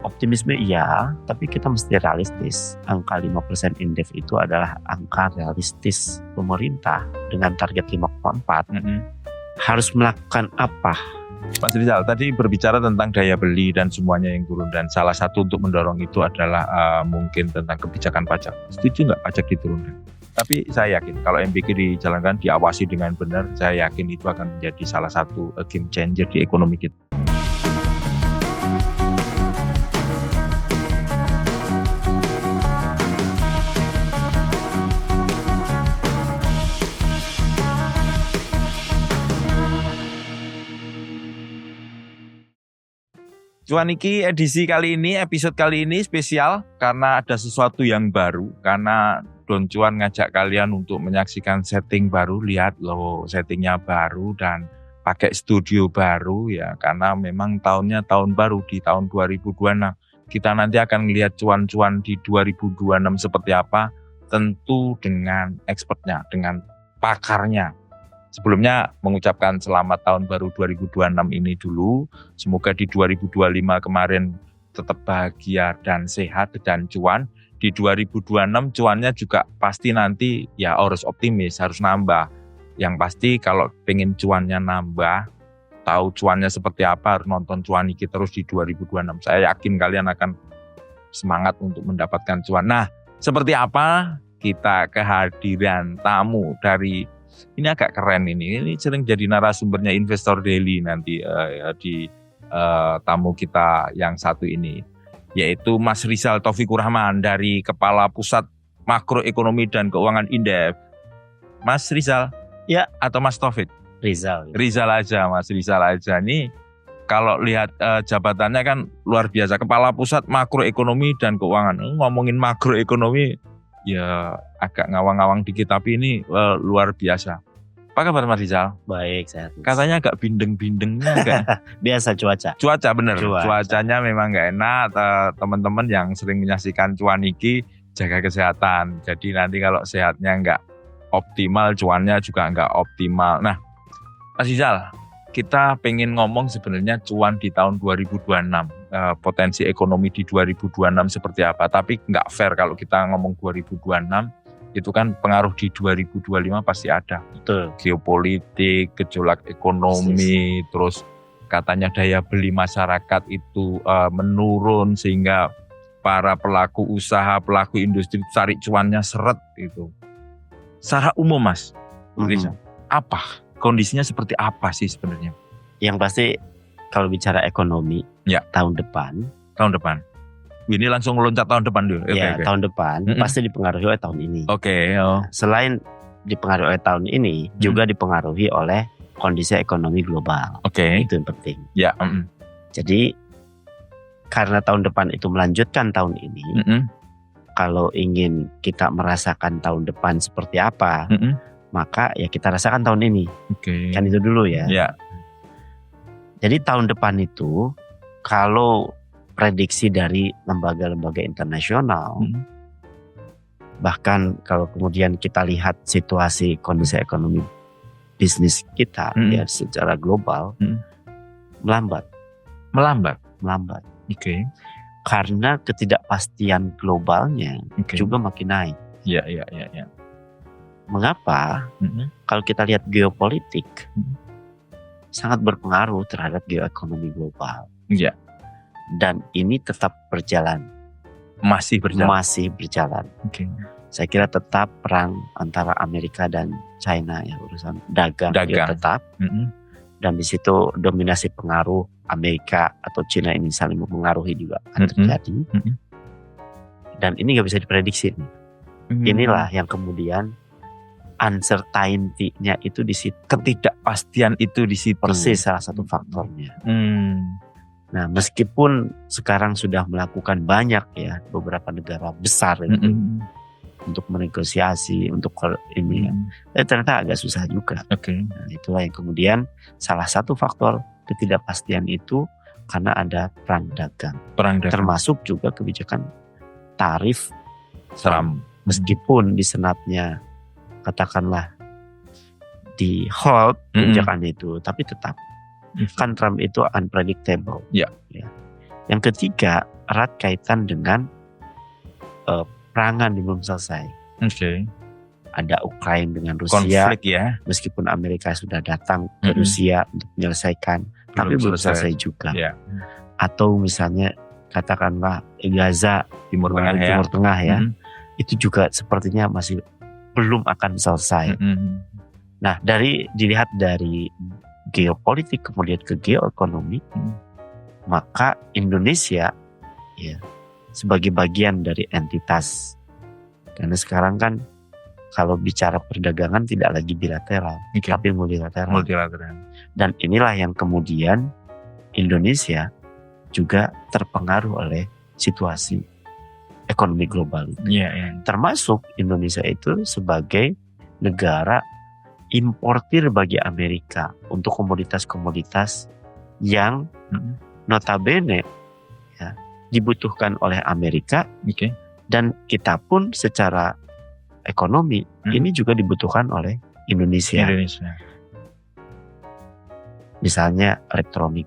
Optimisme iya, tapi kita mesti realistis. Angka 5% indef itu adalah angka realistis pemerintah dengan target 5,4. Harus melakukan apa? Mas Rizal, tadi berbicara tentang daya beli dan semuanya yang turun, dan salah satu untuk mendorong itu adalah mungkin tentang kebijakan pajak. Setuju nggak pajak diturunkan? Tapi saya yakin kalau MBK dijalankan, diawasi dengan benar, saya yakin itu akan menjadi salah satu game changer di ekonomi kita. Cuan Iki edisi kali ini, episode kali ini spesial karena ada sesuatu yang baru. Karena Don Cuan ngajak kalian untuk menyaksikan setting baru. Lihat loh, settingnya baru dan pakai studio baru ya. Karena memang tahunnya tahun baru di tahun 2026. Kita nanti akan melihat cuan-cuan di 2026 seperti apa. Tentu dengan expertnya, dengan pakarnya. Sebelumnya mengucapkan selamat tahun baru 2026 ini dulu. Semoga di 2025 kemarin tetap bahagia dan sehat dan cuan. Di 2026 cuannya juga pasti nanti ya harus optimis, harus nambah. Yang pasti kalau pengen cuannya nambah, tahu cuannya seperti apa, harus nonton Cuan Iki terus di 2026. Saya yakin kalian akan semangat untuk mendapatkan cuan. Nah, seperti apa kita kehadiran tamu dari... Ini agak keren ini sering jadi narasumbernya Investor Daily nanti di tamu kita yang satu ini. Yaitu Mas Rizal Taufikur Rahman dari Kepala Pusat Makroekonomi dan Keuangan Indef. Mas Rizal? Ya. Atau Mas Taufik? Rizal. Rizal aja, Mas Rizal aja. Nih kalau lihat jabatannya kan luar biasa. Kepala Pusat Makroekonomi dan Keuangan. Ngomongin makroekonomi ya agak ngawang-ngawang dikit, tapi ini luar biasa. Apa kabar Mas Rizal? Baik, sehat. Katanya agak bindeng-bindengnya agak. Biasa cuaca. Cuaca bener. Cuacanya memang nggak enak. Teman-teman yang sering menyaksikan Cuan Iki jaga kesehatan. Jadi nanti kalau sehatnya nggak optimal, cuannya juga nggak optimal. Nah, Mas Rizal, kita pengen ngomong sebenarnya cuan di tahun 2026, potensi ekonomi di 2026 seperti apa. Tapi nggak fair kalau kita ngomong 2026, itu kan pengaruh di 2025 pasti ada. Betul. Geopolitik, gejolak ekonomi, terus katanya daya beli masyarakat itu menurun sehingga para pelaku usaha, pelaku industri cari cuannya seret gitu. Secara umum Mas, Rizal, apa? Kondisinya seperti apa sih sebenarnya? Yang pasti kalau bicara ekonomi ya, tahun depan. Ini langsung meloncat tahun depan dulu. Okay. Tahun depan pasti dipengaruhi oleh tahun ini. Selain dipengaruhi oleh tahun ini, juga dipengaruhi oleh kondisi ekonomi global. Itu yang penting. Ya. Jadi karena tahun depan itu melanjutkan tahun ini, kalau ingin kita merasakan tahun depan seperti apa, maka ya kita rasakan tahun ini. Kan itu dulu ya. Jadi tahun depan itu kalau prediksi dari lembaga-lembaga internasional, bahkan kalau kemudian kita lihat situasi kondisi ekonomi bisnis kita ya secara global, melambat. Karena ketidakpastian globalnya juga makin naik. Iya. Mengapa? Kalau kita lihat geopolitik sangat berpengaruh terhadap geoekonomi global. Iya. Dan ini tetap berjalan. Masih berjalan. Saya kira tetap perang antara Amerika dan China ya, urusan dagang. Ya tetap. Dan di situ dominasi pengaruh Amerika atau China ini saling mempengaruhi juga akan terjadi. Dan ini nggak bisa diprediksi nih. Inilah yang kemudian uncertainty-nya itu di situ. Ketidakpastian itu di situ. Persis salah satu faktornya. Nah, meskipun sekarang sudah melakukan banyak ya beberapa negara besar itu untuk menegosiasi untuk ini, ternyata agak susah juga. Nah, itulah yang kemudian salah satu faktor ketidakpastian itu karena ada perang dagang. Termasuk juga kebijakan tarif Trump. Meskipun di senatnya katakanlah di hold kebijakan itu, tapi tetap kan Trump itu unpredictable. Ya. Yang ketiga, erat kaitan dengan perangan yang belum selesai. Oke. Ada Ukraina dengan Rusia, Konflik ya. meskipun Amerika sudah datang ke Rusia untuk menyelesaikan, tapi belum selesai juga. Ya. Atau misalnya katakanlah Gaza, Timur Tengah ya, itu juga sepertinya masih belum akan selesai. Nah, dilihat dari geopolitik kemudian ke geoekonomi, maka Indonesia ya sebagai bagian dari entitas, karena sekarang kan kalau bicara perdagangan tidak lagi bilateral, tapi multilateral. Dan inilah yang kemudian Indonesia juga terpengaruh oleh situasi ekonomi global. Termasuk Indonesia itu sebagai negara importir bagi Amerika untuk komoditas-komoditas yang notabene ya, dibutuhkan oleh Amerika, dan kita pun secara ekonomi ini juga dibutuhkan oleh Indonesia. Misalnya elektronik,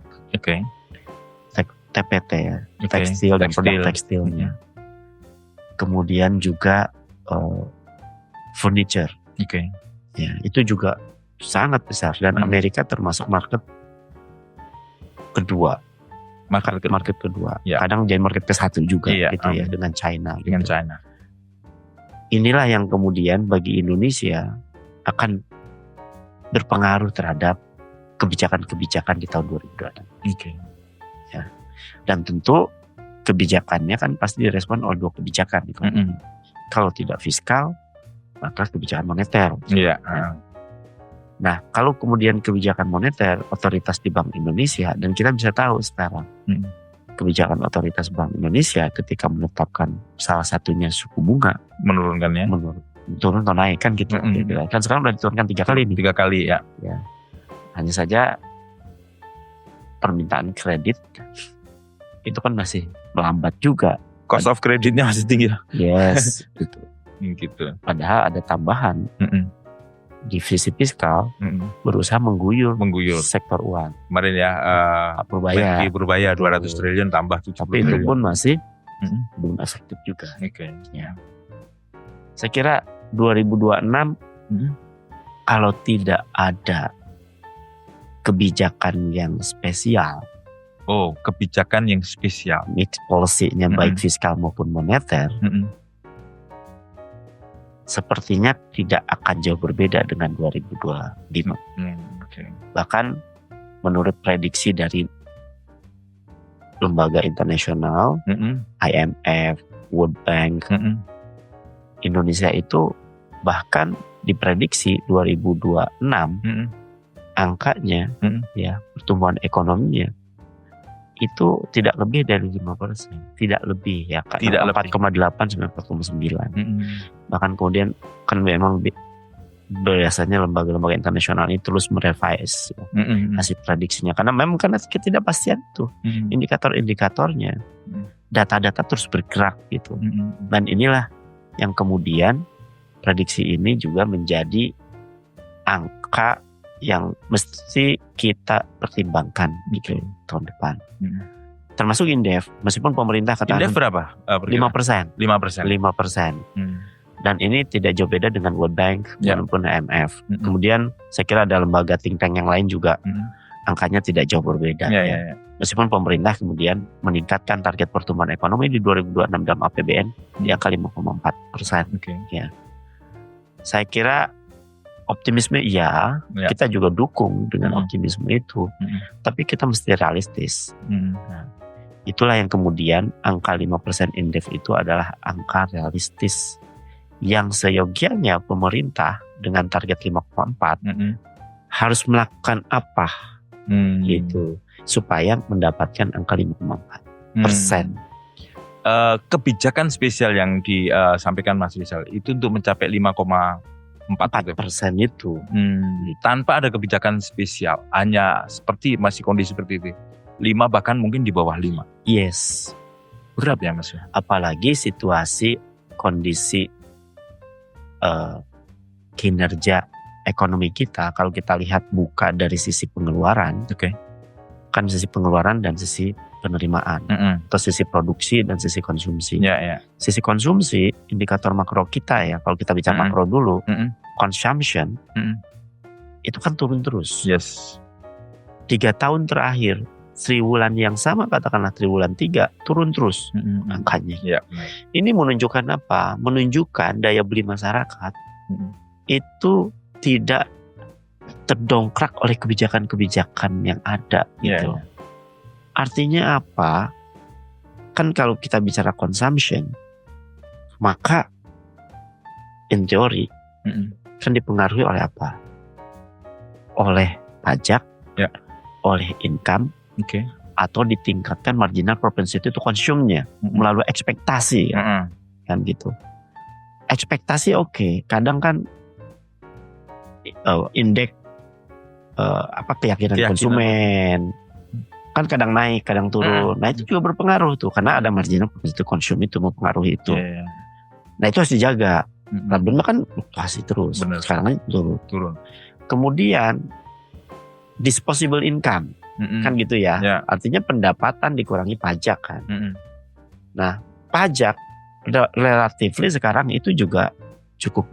TPT ya, tekstil dan produk tekstilnya. Kemudian juga furniture. Ya, itu juga sangat besar dan Amerika termasuk market kedua. Market kedua. Kadang jadi market ke-1 juga gitu ya, dengan China. Inilah yang kemudian bagi Indonesia akan berpengaruh terhadap kebijakan-kebijakan di tahun 2026. Ya. Dan tentu kebijakannya kan pasti direspon oleh 2 kebijakan. Kalau tidak fiskal, maka kebijakan moneter. Nah, kalau kemudian kebijakan moneter, otoritas di Bank Indonesia, dan kita bisa tahu sekarang kebijakan otoritas Bank Indonesia ketika menetapkan salah satunya suku bunga, menurunkannya, turun atau naik kan gitu. Kan sekarang udah diturunkan 3 kali nih. 3 kali ya. Hanya saja permintaan kredit itu kan masih melambat juga. Cost of creditnya masih tinggi. Yes, gitu. Padahal ada tambahan di sisi fiskal berusaha mengguyur sektor uang. Kemarin ya Purbaya 200 triliun tambah 70 tapi itu pun masih belum efektif juga. Ya. Saya kira 2026 kalau tidak ada kebijakan yang spesial. Kebijakan yang spesial. Mix policy-nya baik fiskal maupun moneter. Sepertinya tidak akan jauh berbeda dengan 2025. Bahkan menurut prediksi dari lembaga internasional, IMF, World Bank, Indonesia itu bahkan diprediksi 2026 angkanya ya pertumbuhan ekonominya itu tidak lebih dari 5%, tidak lebih ya, karena 4,8 sampai 4,9. Bahkan kemudian kan memang biasanya lembaga-lembaga internasional ini terus merevise hasil prediksinya, karena memang karena ketidakpastian tuh indikator-indikatornya, data-data terus bergerak gitu. Dan inilah yang kemudian prediksi ini juga menjadi angka yang mesti kita pertimbangkan gitu tahun depan. Termasuk Indef, meskipun pemerintah katakan Indef berapa? 5%. 5%. Dan ini tidak jauh beda dengan World Bank maupun IMF. Kemudian saya kira ada lembaga think tank yang lain juga angkanya tidak jauh berbeda. Meskipun pemerintah kemudian meningkatkan target pertumbuhan ekonomi di 2026 dalam APBN di angka 5,4%. Ya. Saya kira optimisme kita juga dukung dengan optimisme itu. Tapi kita mesti realistis. Nah, itulah yang kemudian angka 5% Indef itu adalah angka realistis yang seyogianya pemerintah dengan target 5,4 harus melakukan apa gitu supaya mendapatkan angka 5,4%. Kebijakan spesial yang disampaikan Mas Rizal itu untuk mencapai 5,4% itu tanpa ada kebijakan spesial, hanya seperti masih kondisi seperti itu, 5 bahkan mungkin di bawah 5. Yes, berat ya Mas. Apalagi situasi kondisi kinerja ekonomi kita, kalau kita lihat buka dari sisi pengeluaran, kan sisi pengeluaran dan sisi penerimaan atau sisi produksi dan sisi konsumsi. Sisi konsumsi, indikator makro kita ya, kalau kita bicara makro dulu, consumption itu kan turun terus. 3 tahun terakhir, triwulan yang sama, katakanlah triwulan 3, turun terus angkanya. Ini menunjukkan apa? Menunjukkan daya beli masyarakat itu tidak terdongkrak oleh kebijakan-kebijakan yang ada gitu. Artinya apa? Kan kalau kita bicara consumption, maka in teori kan dipengaruhi oleh apa? Oleh pajak, oleh income, atau ditingkatkan marginal propensity to consume-nya melalui ekspektasi, kan gitu. Ekspektasi oke. Kadang kan indeks keyakinan konsumen kan kadang naik, kadang turun. Nah itu juga berpengaruh tuh, karena ada marginal propensity to consume itu mempengaruhi itu. Nah itu harus dijaga. Problemnya kan fluktuasi terus. Sekarang kan turun. Kemudian disposable income kan gitu ya. Artinya pendapatan dikurangi pajak kan. Nah pajak relatifly sekarang itu juga cukup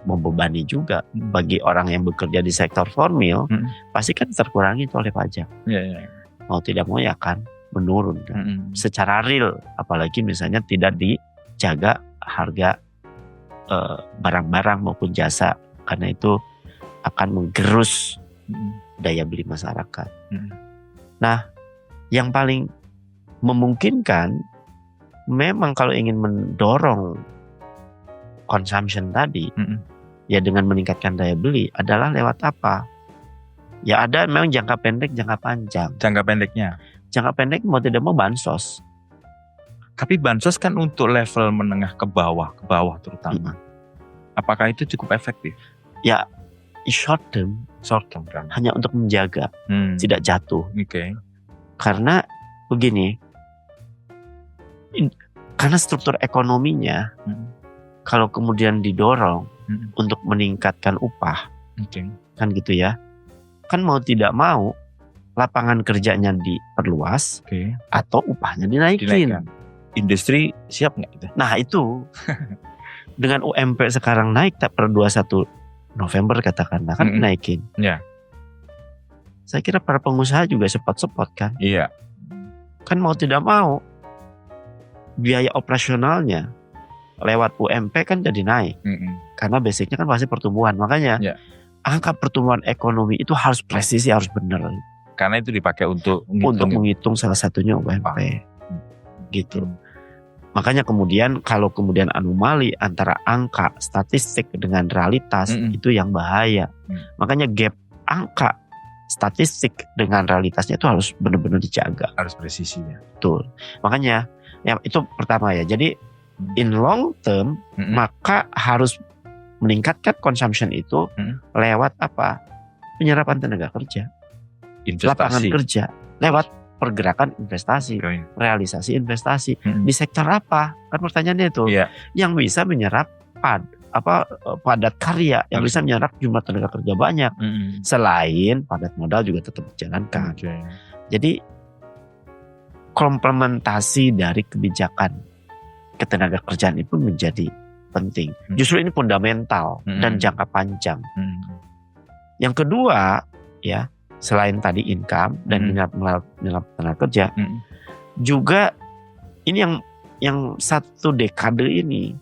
membebani juga bagi orang yang bekerja di sektor formal. Pasti kan terkurangi itu oleh pajak. Mau tidak mau ya kan menurun kan. Secara real, apalagi misalnya tidak dijaga harga barang-barang maupun jasa, karena itu akan menggerus daya beli masyarakat. Nah, yang paling memungkinkan memang kalau ingin mendorong consumption tadi, ya dengan meningkatkan daya beli adalah lewat apa? Ya ada memang jangka pendek, jangka panjang. Jangka pendeknya? Jangka pendek mau tidak mau bansos. Tapi bansos kan untuk level menengah ke bawah terutama. Apakah itu cukup efektif? Ya, short term kan. Hanya untuk menjaga, tidak jatuh. Karena begini, karena struktur ekonominya, kalau kemudian didorong untuk meningkatkan upah, kan gitu ya. Kan mau tidak mau lapangan kerjanya diperluas atau upahnya dinaikin. Industri siap nggak itu? Nah itu dengan UMP sekarang naik tak per 21 November katakanlah kan naikin. Saya kira para pengusaha juga sepot-sepot kan. Kan mau tidak mau biaya operasionalnya lewat UMP kan jadi naik. Karena basicnya kan pasti pertumbuhan. Makanya angka pertumbuhan ekonomi itu harus presisi, harus benar. Karena itu dipakai untuk menghitung salah satunya UMP. Gitu. Makanya kemudian kalau kemudian anomali antara angka statistik dengan realitas itu yang bahaya. Makanya gap angka statistik dengan realitasnya itu harus benar-benar dijaga. Harus presisinya. Betul. Makanya ya, itu pertama ya. Jadi in long term maka harus meningkatkan consumption itu lewat apa? Penyerapan tenaga kerja. Lapangan kerja. Lewat pergerakan investasi, realisasi investasi di sektor apa? Kan pertanyaannya itu. Yang bisa menyerap padat karya, yang bisa menyerap jumlah tenaga kerja banyak. Selain padat modal juga tetap dijalankan. Jadi komplementasi dari kebijakan ketenaga kerjaan itu menjadi penting. Justru ini fundamental dan jangka panjang. Yang kedua ya, selain tadi income dan minat tenaga kerja, juga ini yang satu dekade ini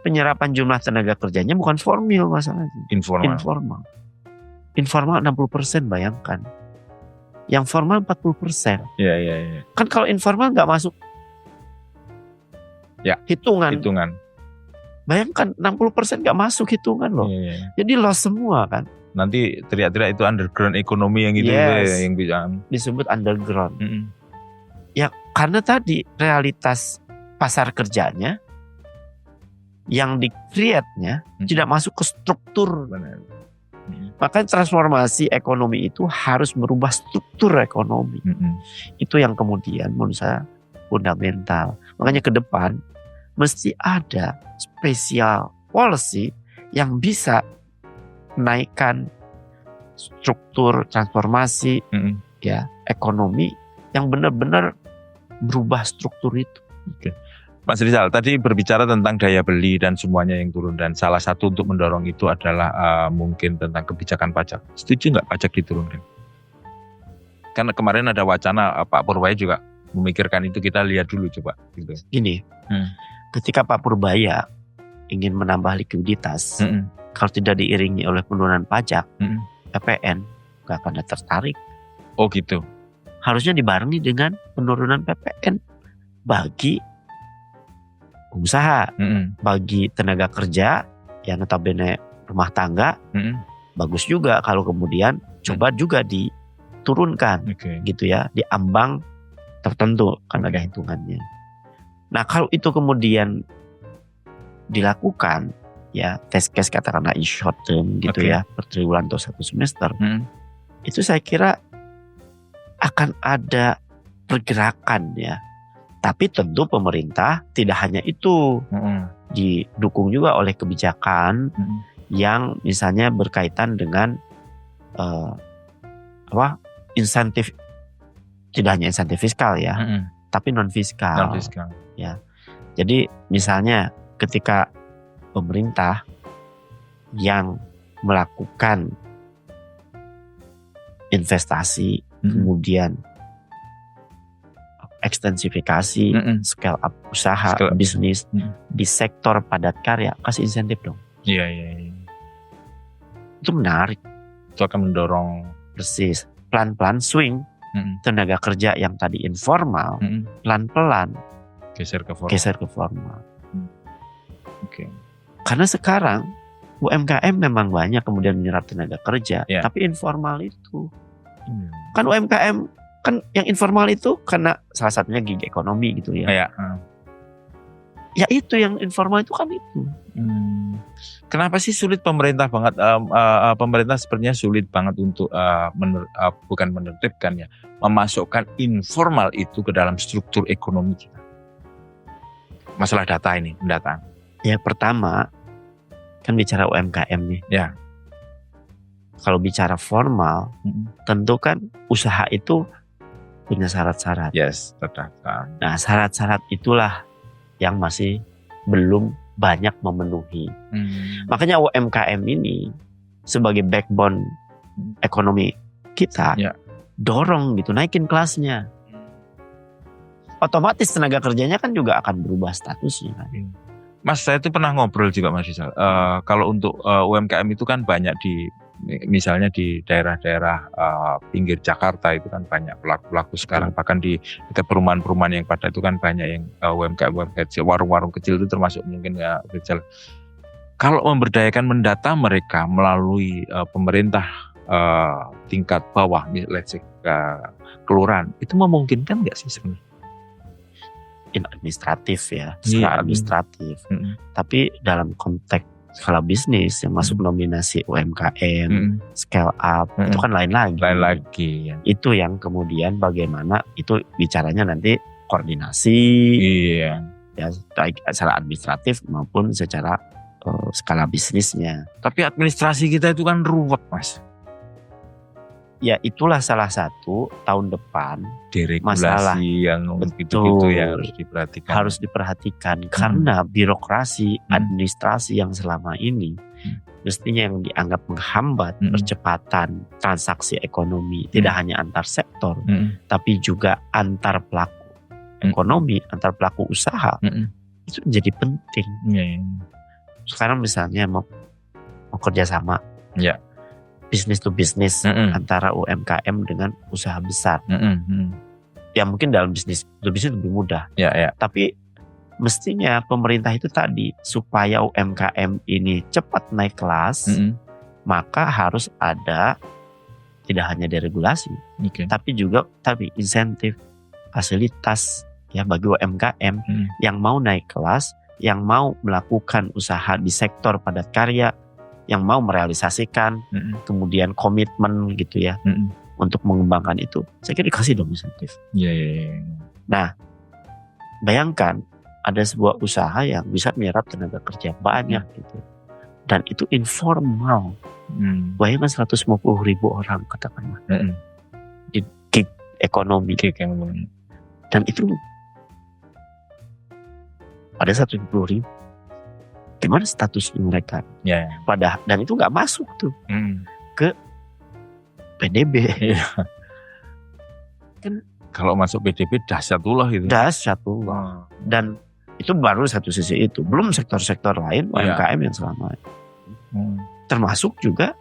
penyerapan jumlah tenaga kerjanya bukan formal masalahnya, informal 60%, bayangkan. Yang formal 40%. Kan kalau informal nggak masuk hitungan. Bayangkan 60% nggak masuk hitungan loh. Jadi loss semua kan. Nanti teriak-teriak itu underground ekonomi yang itu yang bisa disebut underground. Ya karena tadi realitas pasar kerjanya yang di-create-nya tidak masuk ke struktur. Makanya transformasi ekonomi itu harus merubah struktur ekonomi. Itu yang kemudian menurut saya fundamental. Makanya ke depan mesti ada spesial policy yang bisa menaikkan struktur transformasi ya ekonomi yang benar-benar merubah struktur itu. Oke. Mas Rizal, tadi berbicara tentang daya beli dan semuanya yang turun, dan salah satu untuk mendorong itu adalah mungkin tentang kebijakan pajak. Setuju nggak pajak diturunkan? Karena kemarin ada wacana Pak Purbaya juga memikirkan itu, kita lihat dulu coba. Gitu. Gini, ketika Pak Purbaya ingin menambah likuiditas, kalau tidak diiringi oleh penurunan pajak, PPN nggak akan tertarik. Oh gitu. Harusnya dibarengi dengan penurunan PPN bagi usaha, bagi tenaga kerja yang notabene rumah tangga, bagus juga kalau kemudian coba juga diturunkan, gitu ya, di ambang tertentu kan ada hitungannya. Nah kalau itu kemudian dilakukan, ya test case katakanlah in short term gitu ya, per triwulan atau 1 semester, itu saya kira akan ada pergerakan ya. Tapi tentu pemerintah tidak hanya itu, didukung juga oleh kebijakan yang misalnya berkaitan dengan insentif, tidak hanya insentif fiskal ya, tapi non fiskal. Ya, jadi misalnya ketika pemerintah yang melakukan investasi, kemudian ekstensifikasi, scale up usaha, bisnis di sektor padat karya, kasih insentif dong. Iya. Itu menarik. Itu akan mendorong. Persis. Pelan-pelan swing tenaga kerja yang tadi informal, pelan-pelan geser ke formal. Oke. Karena sekarang UMKM memang banyak kemudian menyerap tenaga kerja, tapi informal itu. Kan UMKM, kan yang informal itu karena salah satunya gig ekonomi gitu ya. Ya itu yang informal itu kan itu. Kenapa sih sulit pemerintah banget? Pemerintah sepertinya sulit banget untuk bukan menertibkan ya, memasukkan informal itu ke dalam struktur ekonomi kita. Masalah data ini, pendataan. Ya pertama kan bicara UMKM nih. Ya. Kalau bicara formal, tentu kan usaha itu punya syarat-syarat. Yes, terdaftar. Nah, syarat-syarat itulah yang masih belum banyak memenuhi. Makanya UMKM ini sebagai backbone ekonomi kita, dorong gitu, naikin kelasnya. Otomatis tenaga kerjanya kan juga akan berubah statusnya kan. Mas, saya tuh pernah ngobrol juga Mas Rizal. Kalau untuk UMKM itu kan banyak misalnya di daerah-daerah pinggir Jakarta itu kan banyak pelaku-pelaku sekarang. Bahkan di perumahan-perumahan yang pada itu kan banyak yang UMKM kecil, warung-warung kecil itu termasuk mungkin ya kecil. Kalau memberdayakan mendata mereka melalui pemerintah tingkat bawah, let's say kelurahan, itu memungkinkan nggak sih sebenarnya? Administratif ya, secara administratif. Tapi dalam konteks skala bisnis yang masuk nominasi UMKM, scale up, itu kan lain lagi. Itu yang kemudian bagaimana itu bicaranya nanti koordinasi, ya secara administratif maupun secara skala bisnisnya. Tapi administrasi kita itu kan ruwet Mas. Ya itulah salah satu tahun depan masalah yang begitu yang harus diperhatikan. Karena birokrasi, administrasi yang selama ini mestinya yang dianggap menghambat percepatan transaksi ekonomi, tidak hanya antar sektor, tapi juga antar pelaku ekonomi, antar pelaku usaha, itu menjadi penting. Sekarang misalnya mau kerjasama, bisnis to bisnis antara UMKM dengan usaha besar. Ya mungkin dalam bisnis to bisnis lebih mudah. Tapi mestinya pemerintah itu tadi supaya UMKM ini cepat naik kelas, maka harus ada tidak hanya deregulasi, tapi juga insentif, fasilitas ya bagi UMKM yang mau naik kelas, yang mau melakukan usaha di sektor padat karya, yang mau merealisasikan, kemudian komitmen gitu ya, untuk mengembangkan itu, saya kira dikasih dong insentif. Nah, bayangkan ada sebuah usaha yang bisa menyerap tenaga kerja banyak gitu, dan itu informal. Bayangkan 150.000 orang katakanlah di gig ekonomi, dan itu ada 120.000. Gimana status mereka? Ya. Padahal dan itu nggak masuk tuh ke PDB. Iya. Kan kalau masuk PDB dahsyatullah itu. Dahsyatullah. Dan itu baru satu sisi itu. Belum sektor-sektor lain UMKM yang selama termasuk juga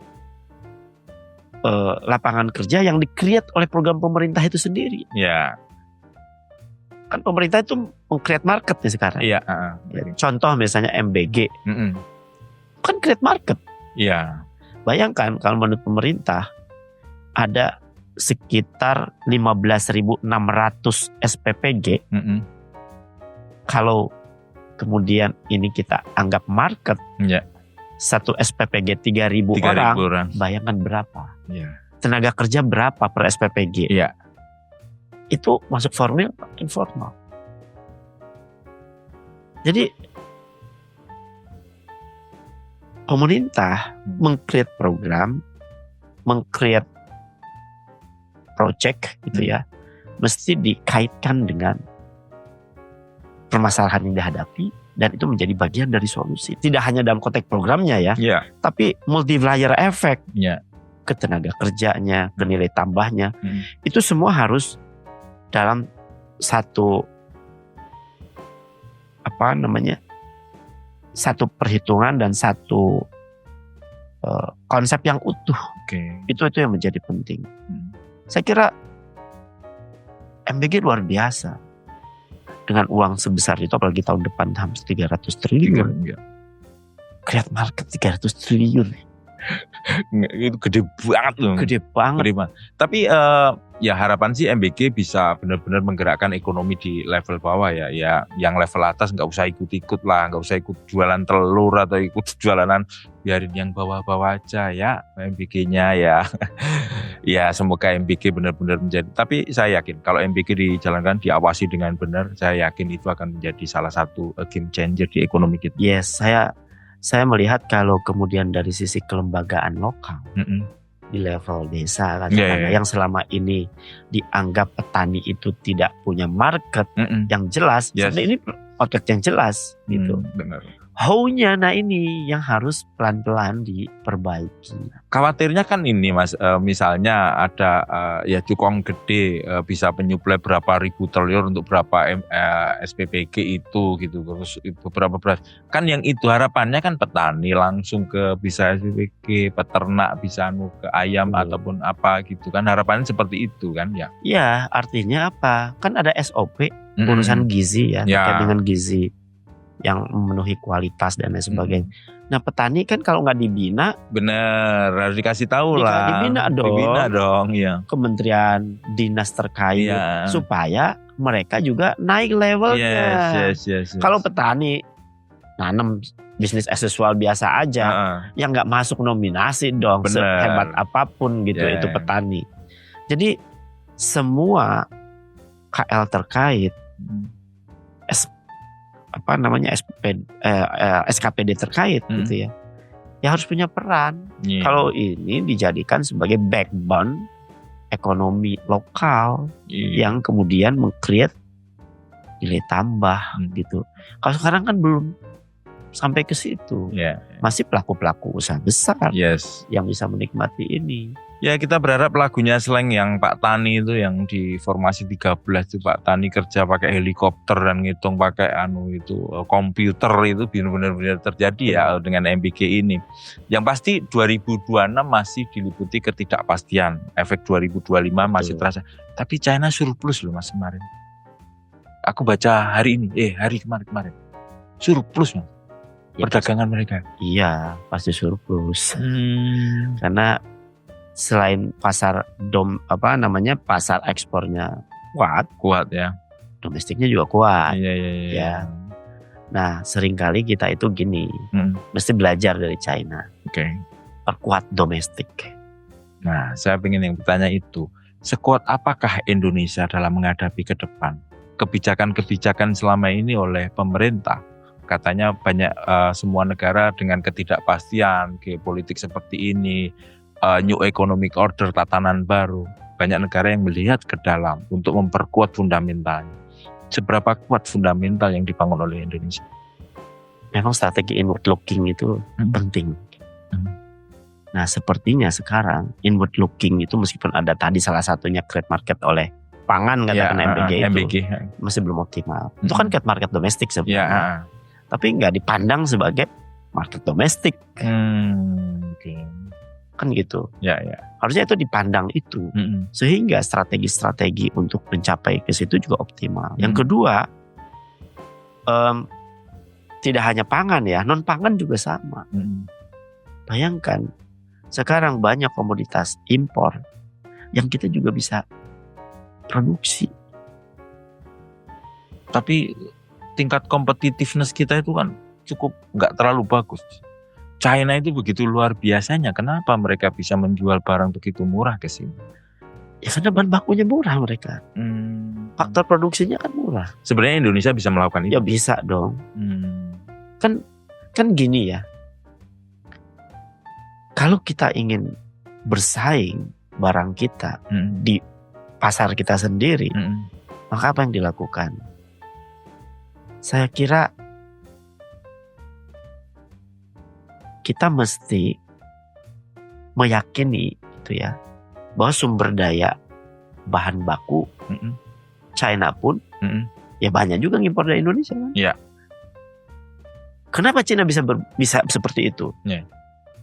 lapangan kerja yang di-create oleh program pemerintah itu sendiri. Ya. Kan pemerintah itu meng-create market nih sekarang. Iya. Contoh misalnya MBG. Kan create market. Iya. Bayangkan kalau menurut pemerintah ada sekitar 15.600 SPPG. Kalau kemudian ini kita anggap market. Iya. Satu SPPG 3.000 orang. Bayangkan berapa? Iya. Tenaga kerja berapa per SPPG? Iya. Itu masuk formal, informal. Jadi pemerintah meng-create program, meng-create project gitu ya, mesti dikaitkan dengan permasalahan yang dihadapi dan itu menjadi bagian dari solusi. Tidak hanya dalam konteks programnya ya, tapi multiplier effect ke tenaga kerjanya, ke nilai tambahnya, itu semua harus dalam satu satu perhitungan dan satu konsep yang utuh. Itu yang menjadi penting. Saya kira MBG luar biasa dengan uang sebesar itu, apalagi tahun depan hampir 300 triliun. Create market 300 triliun. Itu gede banget loh. Gede banget. Tapi ya harapan sih MBG bisa benar-benar menggerakkan ekonomi di level bawah ya. Ya yang level atas nggak usah ikut-ikut lah, nggak usah ikut jualan telur atau ikut jualanan, biarin yang bawah-bawah aja ya MBG-nya ya. Ya semoga MBG benar-benar menjadi. Tapi saya yakin kalau MBG dijalankan, diawasi dengan benar, saya yakin itu akan menjadi salah satu game changer di ekonomi kita. Yes, saya melihat kalau kemudian dari sisi kelembagaan lokal di level desa yang selama ini dianggap petani itu tidak punya market yang jelas, sebenarnya ini outlet yang jelas gitu. Benar. How-nya ini yang harus pelan-pelan diperbaiki. Khawatirnya kan ini Mas, misalnya ada ya cukong gede bisa menyuplai berapa ribu telur untuk berapa SPPG itu gitu, terus itu berapa beras. Kan yang itu harapannya kan petani langsung ke bisa SPPG, peternak bisa ke ayam ataupun apa gitu kan, harapannya seperti itu kan ya. Iya, artinya apa? Kan ada SOP urusan gizi ya, terkait dengan gizi yang memenuhi kualitas dan lain sebagainya. Nah petani kan kalau nggak dibina, bener harus dikasih tahu lah. Dibina dong ya. Kementerian dinas terkait supaya mereka juga naik levelnya. Yes. Kalau petani nanam bisnis as usual biasa aja, yang nggak masuk nominasi dong, sehebat apapun gitu itu petani. Jadi semua KL terkait SKPD terkait gitu ya. Ya harus punya peran. Kalau ini dijadikan sebagai backbone ekonomi lokal yang kemudian meng-create nilai tambah gitu. Kalau sekarang kan belum sampai ke situ. Masih pelaku-pelaku usaha besar yang bisa menikmati ini. Ya kita berharap lagunya Slank yang Pak Tani itu yang di formasi 13 itu, Pak Tani kerja pakai helikopter dan ngitung pakai komputer itu benar-benar terjadi ya dengan MBG ini. Yang pasti 2026 masih diliputi ketidakpastian. Efek 2025 masih terasa. Tapi China surplus loh Mas kemarin. Aku baca hari ini, hari kemarin. Surplus Mas. Perdagangan mereka. Iya, pasti surplus. Karena selain pasar pasar ekspornya kuat ya, domestiknya juga kuat. Iya. Ya. Nah, seringkali kita itu gini, mesti belajar dari China. Perkuat domestik. Nah, saya ingin yang bertanya itu, sekuat apakah Indonesia dalam menghadapi ke depan kebijakan-kebijakan selama ini oleh pemerintah? Katanya banyak semua negara dengan ketidakpastian geopolitik seperti ini, new economic order, tatanan baru. Banyak negara yang melihat ke dalam untuk memperkuat fundamentalnya. seberapa kuat fundamental yang dibangun oleh Indonesia? Memang strategi inward looking itu penting. Nah, sepertinya sekarang inward looking itu meskipun ada tadi salah satunya create market oleh pangan katakan MBG itu masih belum optimal. Itu kan create market domestik sebenarnya. Tapi nggak dipandang sebagai market domestik. Kan gitu. Harusnya itu dipandang itu. Sehingga strategi-strategi untuk mencapai ke situ juga optimal. Yang kedua, tidak hanya pangan ya, non pangan juga sama. Bayangkan sekarang banyak komoditas impor yang kita juga bisa produksi. Tapi tingkat competitiveness kita itu kan cukup nggak terlalu bagus. China itu begitu luar biasanya, kenapa mereka bisa menjual barang begitu murah ke sini? Ya karena bahan bakunya murah mereka. Faktor produksinya kan murah. Sebenarnya Indonesia bisa melakukan itu? Ya bisa dong. Kan gini ya. Kalau kita ingin bersaing barang kita di pasar kita sendiri, maka apa yang dilakukan? Saya kira kita mesti meyakini itu ya, bahwa sumber daya bahan baku China pun ya banyak juga ngimpor dari Indonesia kan? Iya. Kenapa China bisa seperti itu?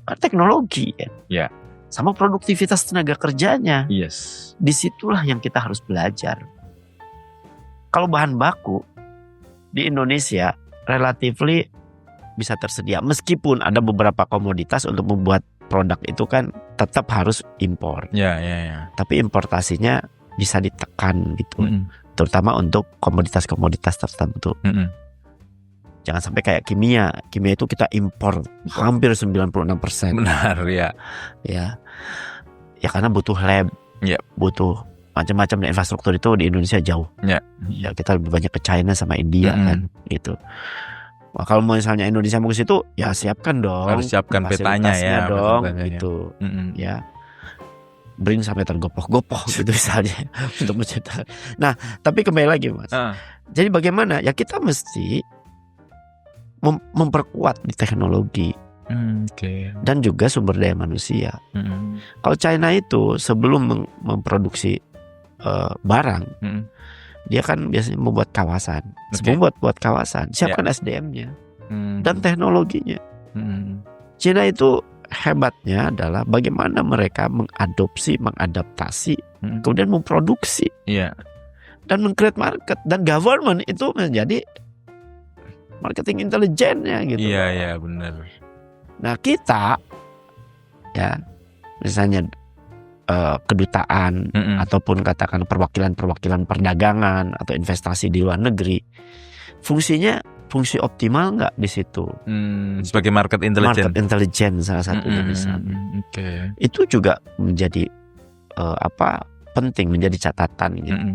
Karena teknologi ya. Sama produktivitas tenaga kerjanya. Disitulah yang kita harus belajar. Kalau bahan baku di Indonesia relatively bisa tersedia, meskipun ada beberapa komoditas untuk membuat produk itu kan tetap harus impor. Tapi importasinya bisa ditekan gitu, terutama untuk komoditas-komoditas tertentu. Jangan sampai kayak kimia itu kita impor hampir 96%. Benar ya. Ya karena butuh lab, butuh macam-macam, dan infrastruktur itu di Indonesia jauh. Ya kita lebih banyak ke China sama India kan gitu. Wah, kalau misalnya Indonesia mau ke situ, ya siapkan dong. Harus siapkan petanya ya dong, gitu. Ya, bring sampai tergopoh-gopoh gitu misalnya untuk menciptakan. Nah, tapi kembali lagi Mas. Jadi bagaimana? Ya kita mesti memperkuat di teknologi dan juga sumber daya manusia. Kalau China itu sebelum memproduksi barang, dia kan biasanya membuat kawasan. Sebelum buat kawasan, siapkan SDM-nya dan teknologinya. China itu hebatnya adalah bagaimana mereka mengadaptasi, kemudian memproduksi, dan meng-create market, dan government itu menjadi marketing intelijennya gitu. Iya benar. Nah kita ya misalnya kedutaan ataupun katakan perwakilan perdagangan atau investasi di luar negeri, fungsi optimal nggak di situ? Sebagai market intelijen salah satunya misalnya. Itu juga menjadi penting, menjadi catatan gitu.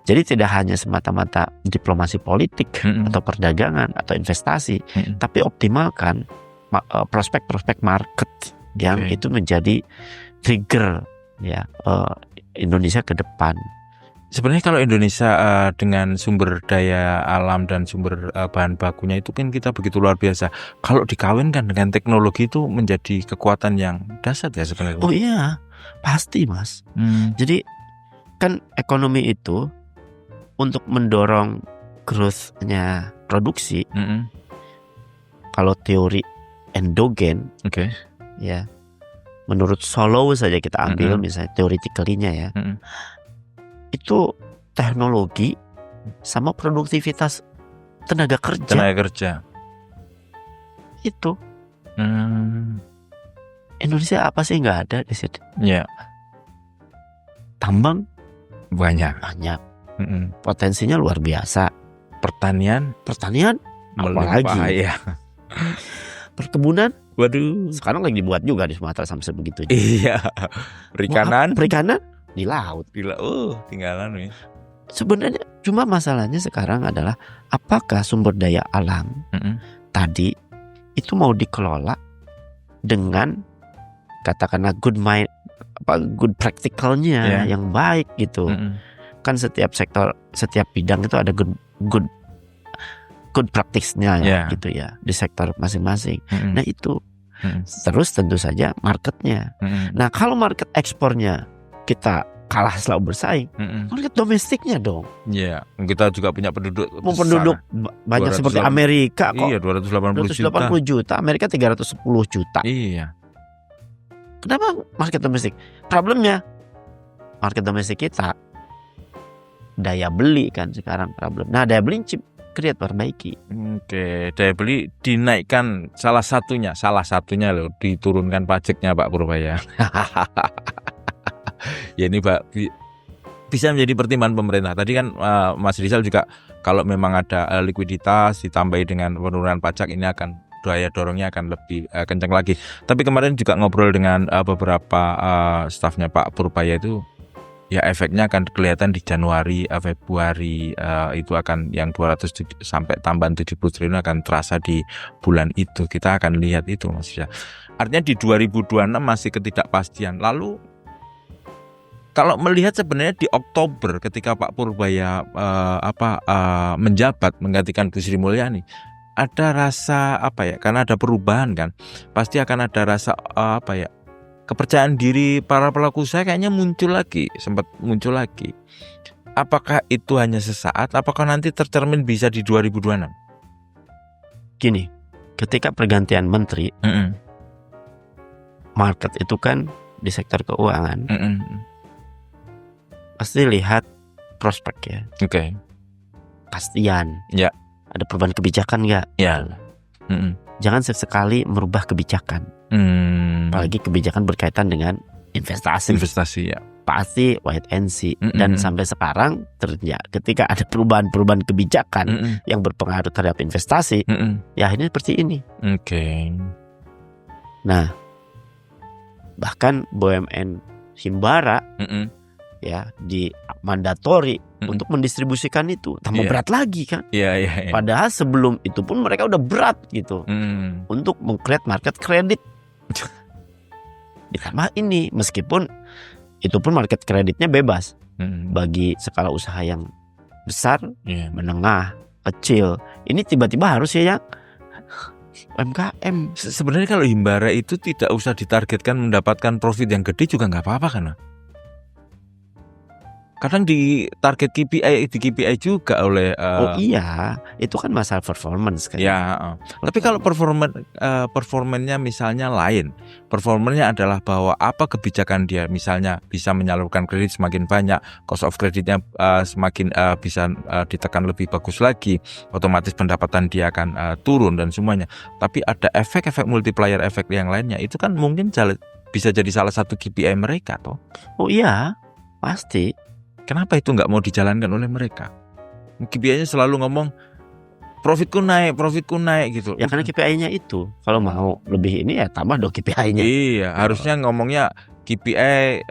Jadi tidak hanya semata-mata diplomasi politik atau perdagangan atau investasi, tapi optimalkan prospek-prospek market yang itu menjadi trigger ya Indonesia ke depan. Sebenarnya kalau Indonesia dengan sumber daya alam dan sumber bahan bakunya itu kan kita begitu luar biasa. Kalau dikawinkan dengan teknologi itu menjadi kekuatan yang dahsyat ya sebenarnya. Oh iya, pasti Mas. Jadi kan ekonomi itu untuk mendorong growth-nya produksi, kalau teori endogen, ya, menurut Solow saja kita ambil misalnya theoretically-nya ya, itu teknologi sama produktivitas tenaga kerja. Itu Indonesia apa sih nggak ada di situ? Tambang banyak. Potensinya luar biasa. Pertanian apalagi ya. Perkebunan, waduh, sekarang lagi dibuat juga di Sumatera sampai sebegitu. Iya. Perikanan di laut. Tinggalan nih. Sebenarnya cuma masalahnya sekarang adalah apakah sumber daya alam tadi itu mau dikelola dengan katakanlah good practicalnya yang baik gitu. kan setiap sektor, setiap bidang itu ada good practice-nya gitu ya di sektor masing-masing. Nah itu terus tentu saja marketnya. Nah kalau market ekspornya kita kalah selalu bersaing, market domestiknya dong. Iya, kita juga punya penduduk Penduduk banyak seperti Amerika kok. Iya, 280 juta. Amerika 310 juta. Iya. Kenapa market domestik? Problemnya market domestik kita daya beli kan sekarang problem. Nah, daya beli create perbaiki. Oke, daya beli dinaikkan salah satunya loh, diturunkan pajaknya Pak Purbaya. Ya ini Pak bisa menjadi pertimbangan pemerintah. Tadi kan Mas Rizal juga kalau memang ada likuiditas ditambahi dengan penurunan pajak ini akan daya dorongnya akan lebih kencang lagi. Tapi kemarin juga ngobrol dengan beberapa stafnya Pak Purbaya itu, ya efeknya akan kelihatan di Januari, Februari itu akan yang 200 sampai tambahan 70 triliun akan terasa di bulan itu. Kita akan lihat itu Mas Rizal. Artinya di 2026 masih ketidakpastian. Lalu kalau melihat sebenarnya di Oktober ketika Pak Purbaya menjabat menggantikan Bu Sri Mulyani, ada rasa karena ada perubahan kan, pasti akan ada rasa kepercayaan diri para pelaku usaha kayaknya sempat muncul lagi. Apakah itu hanya sesaat? Apakah nanti tercermin bisa di 2026? Gini, ketika pergantian menteri, market itu kan di sektor keuangan. Pasti lihat prospek ya. Oke. Pastian. Ya. Ada perubahan kebijakan nggak? Ya. Jangan sesekali merubah kebijakan. Apalagi kebijakan berkaitan dengan investasi. Investasi ya. Pasti wait and see. Dan sampai sekarang ketika ada perubahan kebijakan yang berpengaruh terhadap investasi, ya ini seperti ini. Oke. Nah, bahkan BUMN Himbara ya di mandatori untuk mendistribusikan itu tambah berat lagi kan. Iya. Padahal sebelum itu pun mereka udah berat gitu untuk meng-create market kredit. Ditambah ini, meskipun itu pun market kreditnya bebas bagi skala usaha yang besar, menengah, kecil. Ini tiba-tiba harus ya yang UMKM. Sebenarnya kalau Himbara itu tidak usah ditargetkan mendapatkan profit yang gede juga nggak apa-apa kan? Kadang di target KPI juga oleh oh iya, itu kan masalah performance kan. Ya, tapi kalau performanya misalnya lain, performanya adalah bahwa apa kebijakan dia, misalnya bisa menyalurkan kredit semakin banyak, cost of creditnya semakin bisa ditekan lebih bagus lagi, otomatis pendapatan dia akan turun dan semuanya. Tapi ada efek-efek multiplier efek yang lainnya, itu kan mungkin bisa jadi salah satu KPI mereka toh. Oh iya, pasti. Kenapa itu nggak mau dijalankan oleh mereka? KPI-nya selalu ngomong profitku naik gitu. Ya karena KPI-nya itu, kalau mau lebih ini ya tambah dong KPI-nya. Iya, harusnya ngomongnya KPI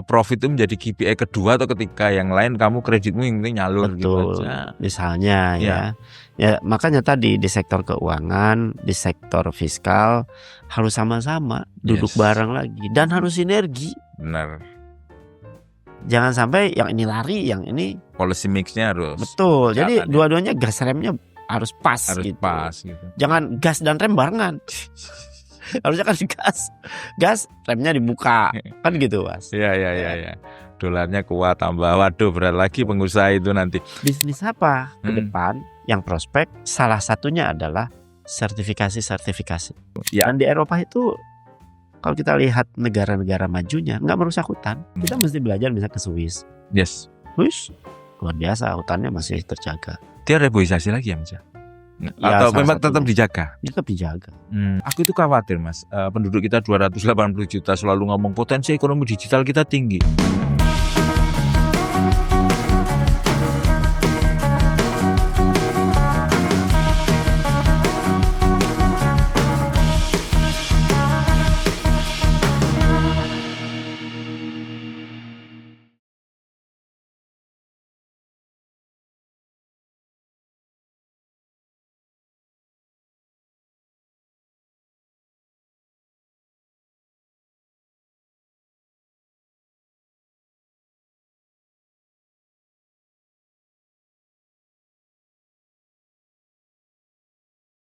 profit itu menjadi KPI kedua atau ketiga, yang lain kamu kreditmu yang penting nyalur. Betul. Gitu aja. Misalnya ya makanya tadi di sektor keuangan, di sektor fiskal harus sama-sama duduk bareng lagi dan harus sinergi. Benar. Jangan sampai yang ini lari, yang ini policy mix-nya harus. Betul. Jadi dua-duanya gas remnya harus pas gitu. Jangan gas dan rem barengan. Harusnya kan gas remnya dibuka kan gitu Mas. Iya. Dolarnya kuat tambah. Waduh, berat lagi pengusaha itu nanti. Bisnis apa ke depan yang prospek? Salah satunya adalah sertifikasi. Ya. Dan di Eropa itu kalau kita lihat negara-negara majunya nggak merusak hutan. Kita mesti belajar bisa ke Swiss. Yes. Swiss luar biasa, hutannya masih terjaga. Dia reboisasi lagi ya Mas? Atau memang tetap dijaga? Tetap dijaga. Aku itu khawatir Mas, penduduk kita 280 juta, selalu ngomong potensi ekonomi digital kita tinggi.